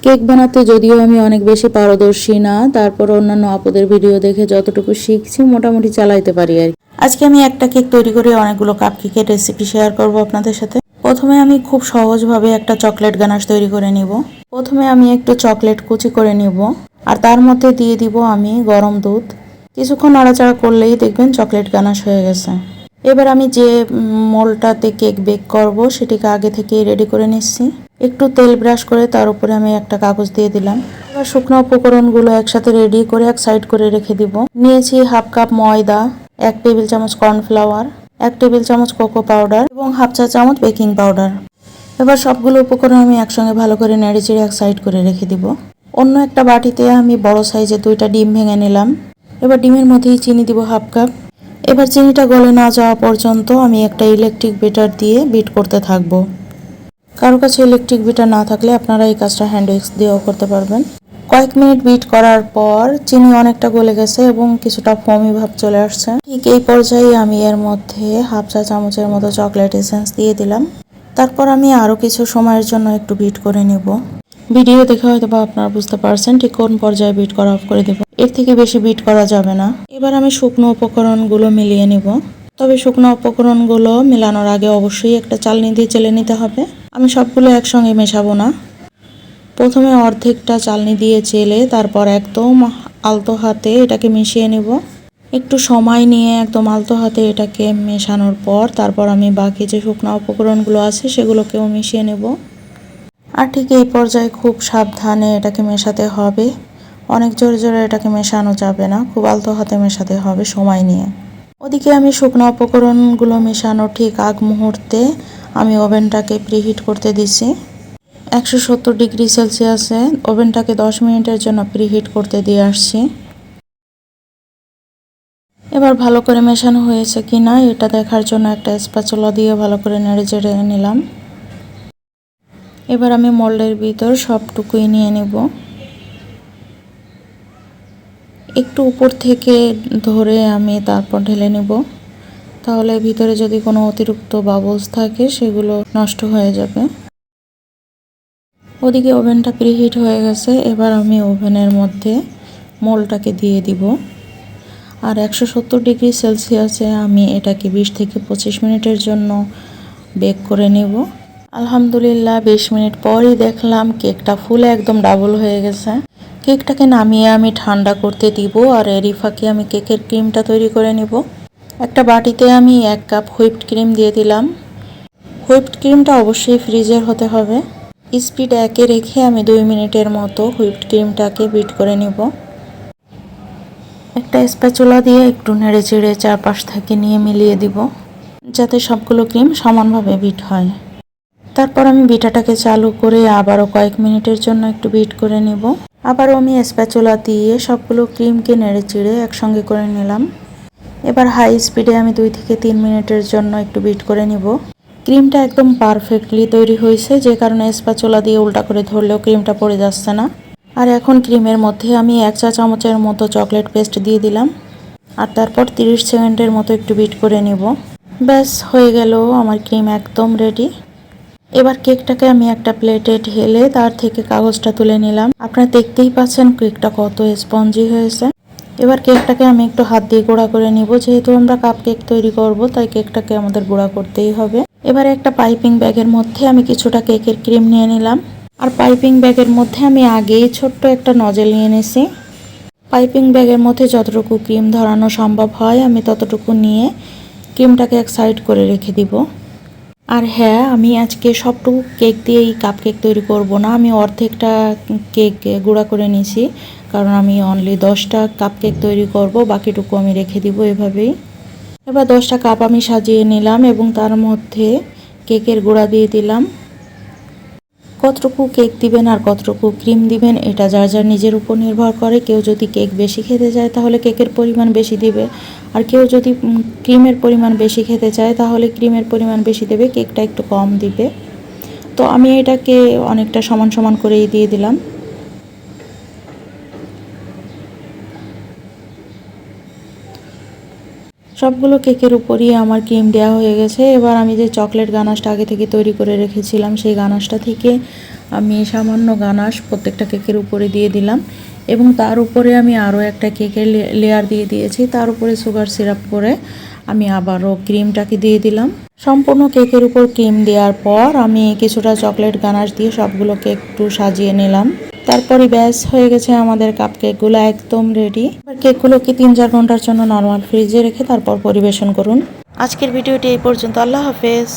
Cake বানাতে যদিও আমি অনেক বেশি পারদর্শী না, তারপর অন্যান্য আপুদের ভিডিও দেখে যতটুকু শিখছি মোটামুটি চালাইতে পারি আর কি। আজকে আমি একটা কেক তৈরি করে অনেকগুলো কাপ কেকের রেসিপি শেয়ার করব আপনাদের সাথে। প্রথমে আমি খুব সহজভাবে একটা চকলেট গানাশ তৈরি করে নিব। প্রথমে আমি একটু চকলেট কুচি করে নিব, আর তার মধ্যে দিয়ে দিব আমি গরম দুধ। কিছুক্ষণ নাড়াচাড়া করলেই দেখবেন চকলেট গানাশ হয়ে গেছে। এবার আমি যে মোলটাতে কেক বেক করব সেটিকে আগে থেকেই রেডি করে নিচ্ছি। একটু তেল ব্রাশ করে তার উপরে আমি একটা কাগজ দিয়ে দিলাম। এবার শুকনো উপকরণগুলো একসাথে রেডি করে এক সাইড করে রেখে দিব। নিয়েছি হাফ কাপ ময়দা, 1 টেবিল চামচ কর্নফ্লাওয়ার, 1 টেবিল চামচ কোকো পাউডার এবং হাফ চা চামচ বেকিং পাউডার। এবার সবগুলো উপকরণ আমি একসঙ্গে ভালো করে নেড়েচেড়ে এক সাইড করে রেখে দিব। অন্য একটা বাটিতে আমি বড় সাইজের 2টা ডিম ভেঙে নিলাম। এবার ডিমের মধ্যেই চিনি দিব হাফ কাপ। এবার চিনিটা গলে না যাওয়া পর্যন্ত আমি একটা ইলেকট্রিক বিটার দিয়ে বিট করতে থাকব। কারো কাছে ইলেকট্রিক বিটার না থাকলে আপনারা এই কাজটা হ্যান্ড উইক্স দিয়েও করতে পারবেন। কয়েক মিনিট বিট করার পর চিনি অনেকটা গলে গেছে এবং কিছুটা ফোমি ভাব চলে আসছে। ঠিক এই পর্যায়ে আমি এর মধ্যে হাফ চা চামচের মতো চকলেট এসেন্স দিয়ে দিলাম। তারপর আমি আরও কিছু সময়ের জন্য একটু বিট করে নেব। ভিডিও দেখে হয়তো বা আপনারা বুঝতে পারছেন ঠিক কোন পর্যায়ে বিট করা অফ করে দেব। এর থেকে বেশি বিট করা যাবে না। এবার আমি শুকনো উপকরণগুলো মিলিয়ে নেব। তবে শুকনো উপকরণগুলো মেলানোর আগে অবশ্যই একটা চালনি দিয়ে চেলে নিতে হবে। আমি সবগুলো একসঙ্গে মেশাবো না। প্রথমে অর্ধেকটা চালনি দিয়ে চেলে তারপর একদম আলতো হাতে এটাকে মিশিয়ে নেব। একটু সময় নিয়ে একদম আলতো হাতে এটাকে মেশানোর পর তারপর আমি বাকি যে শুকনো উপকরণগুলো আছে সেগুলোকেও মিশিয়ে নেব। আর ঠিক এই পর্যায়ে খুব সাবধানে এটাকে মেশাতে হবে। অনেক জোরে জোরে এটাকে মেশানো যাবে না, খুব আলতো হাতে মেশাতে হবে সময় নিয়ে। ওদিকে আমি শুকনো উপকরণগুলো মেশানোর ঠিক আগ মুহূর্তে আমি ওভেনটাকে প্রিহিট করতে দিছি। 170 ডিগ্রি সেলসিয়াসে ওভেনটাকে 10 মিনিটের জন্য প্রিহিট করতে দিয়ে আসছি। এবার ভালো করে মেশানো হয়েছে কিনা এটা দেখার জন্য একটা স্প্যাচুলা দিয়ে ভালো করে নেড়ে চেড়ে নিলাম। এবার আমি মোল্ডের ভিতর সবটুকুই নিয়ে নেব। একটু উপর থেকে ধরে আমি তারপর ঢেলে নেব, তাহলে ভিতরে যদি কোনো অতিরিক্ত বাবলস থাকে সেগুলো নষ্ট হয়ে যাবে। ওদিকে ওভেনটা প্রিহিট হয়ে গেছে। এবার আমি ওভেনের মধ্যে মোলটাকে দিয়ে দিব। আর 170 ডিগ্রি সেলসিয়াসে আমি এটাকে 20 থেকে 25 মিনিটের জন্য বেক করে নেব। আলহামদুলিল্লাহ 20 মিনিট পরই দেখলাম কেকটা ফুলে একদম ডাবল হয়ে গেছে। কেকটাকে নামিয়ে আমি ঠান্ডা করতে দিব, আর এরই ফাঁকে আমি কেকের ক্রিমটা তৈরি করে নিব। একটা বাটিতে আমি 1 কাপ হুইপড ক্রিম দিয়ে দিলাম। হুইপড ক্রিমটা অবশ্যই ফ্রিজের হতে হবে। স্পিড 1-এ রেখে আমি 2 মিনিটের মতো হুইপড ক্রিমটাকে বিট করে নিব। একটা স্প্যাচুলা দিয়ে একটু নেড়ে চেড়ে চারপাশ থেকে নিয়ে মিলিয়ে দিব, যাতে সবগুলো ক্রিম সমানভাবে বিট হয়। তারপর আমি বিটাটাকে চালু করে আবারও কয়েক মিনিটের জন্য একটু বিট করে নিব। আবারও আমি স্প্যাচুলা দিয়ে সবগুলো ক্রিমকে নেড়ে চেড়ে একসঙ্গে করে নিলাম। এবার হাই স্পিডে আমি 2 থেকে 3 মিনিটের জন্য একটু বিট করে নিব। ক্রিমটা একদম পারফেক্টলি তৈরি হয়েছে, যে কারণে স্প্যাচুলা দিয়ে উল্টা করে ধরলেও ক্রিমটা পড়ে যাচ্ছে না। আর এখন ক্রিমের মধ্যে আমি 1 চা চামচের মতো চকলেট পেস্ট দিয়ে দিলাম। আর তারপর 30 সেকেন্ডের মতো একটু বিট করে নিব। ব্যাস হয়ে গেল আমার ক্রিম একদম রেডি। এবার কেকটাকে আমি একটা প্লেটে ঢেলে তার থেকে কাগজটা তুলে নিলাম। আপনারা দেখতেই পাচ্ছেন কেকটা কত স্পঞ্জি হয়েছে। এবার কেকটাকে আমি একটু হাত দিয়ে গুঁড়া করে নিব। যেহেতু আমরা কাপ কেক তৈরি করব তাই কেকটাকে আমাদের গুঁড়া করতেই হবে। এবারে একটা পাইপিং ব্যাগের মধ্যে আমি কিছুটা কেকের ক্রিম নিয়ে নিলাম। আর পাইপিং ব্যাগের মধ্যে আমি আগেই ছোট্ট একটা নজেল নিয়ে নিয়েছি। পাইপিং ব্যাগের মধ্যে যতটুকু ক্রিম ধরানো সম্ভব হয় আমি ততটুকু নিয়ে ক্রিমটাকে এক সাইড করে রেখে দিব। আর হ্যাঁ, আমি আজকে সবটুকু কেক দিয়েই কাপ কেক তৈরি করব না, আমি অর্ধেকটা কেক গুঁড়া করে নিয়েছি, কারণ আমি অনলি 10টা কাপ কেক তৈরি করব, বাকিটুকু আমি রেখে দিব এভাবেই। এবার 10টা কাপ আমি সাজিয়ে নিলাম এবং তার মধ্যে কেকের গুঁড়া দিয়ে দিলাম। কতটুকু কেক দিবেন আর কতটুকু ক্রিম দিবেন এটা যার যার নিজের উপর নির্ভর করে। কেউ যদি কেক বেশি খেতে চায় তাহলে কেকের পরিমাণ বেশি দিবে, আর কেউ যদি ক্রিমের পরিমাণ বেশি খেতে চায় তাহলে ক্রিমের পরিমাণ বেশি দেবে, কেকটা একটু কম দিবে। তো আমি এটাকে অনেকটা সমান সমান করেই দিয়ে দিলাম। সবগুলো কেকের উপরই আমার ক্রিম দেওয়া হয়ে গেছে। এবার আমি যে চকলেট গানাশটা আগে থেকে তৈরি করে রেখেছিলাম সেই গানাশটা থেকে আমি সামান্য গানাশ প্রত্যেকটা কেকের উপরে দিয়ে দিলাম এবং তার উপরে আমি আরও একটা কেকের লেয়ার দিয়ে দিয়েছি। তার উপরে সুগার সিরাপ করে আমি আবারও ক্রিমটাকে দিয়ে দিলাম। সম্পূর্ণ কেকের উপর ক্রিম দেওয়ার পর আমি কিছুটা চকলেট গানাশ দিয়ে সবগুলোকে একটু সাজিয়ে নিলাম। তারপরই ব্যাস হয়ে গেছে আমাদের কাপ কেকগুলো একদম রেডি। এবার কেকগুলোকে 3-4 ঘন্টার জন্য নর্মাল ফ্রিজে রেখে তারপর পরিবেশন করুন। আজকের ভিডিওটি এই পর্যন্ত। আল্লাহ হাফেজ।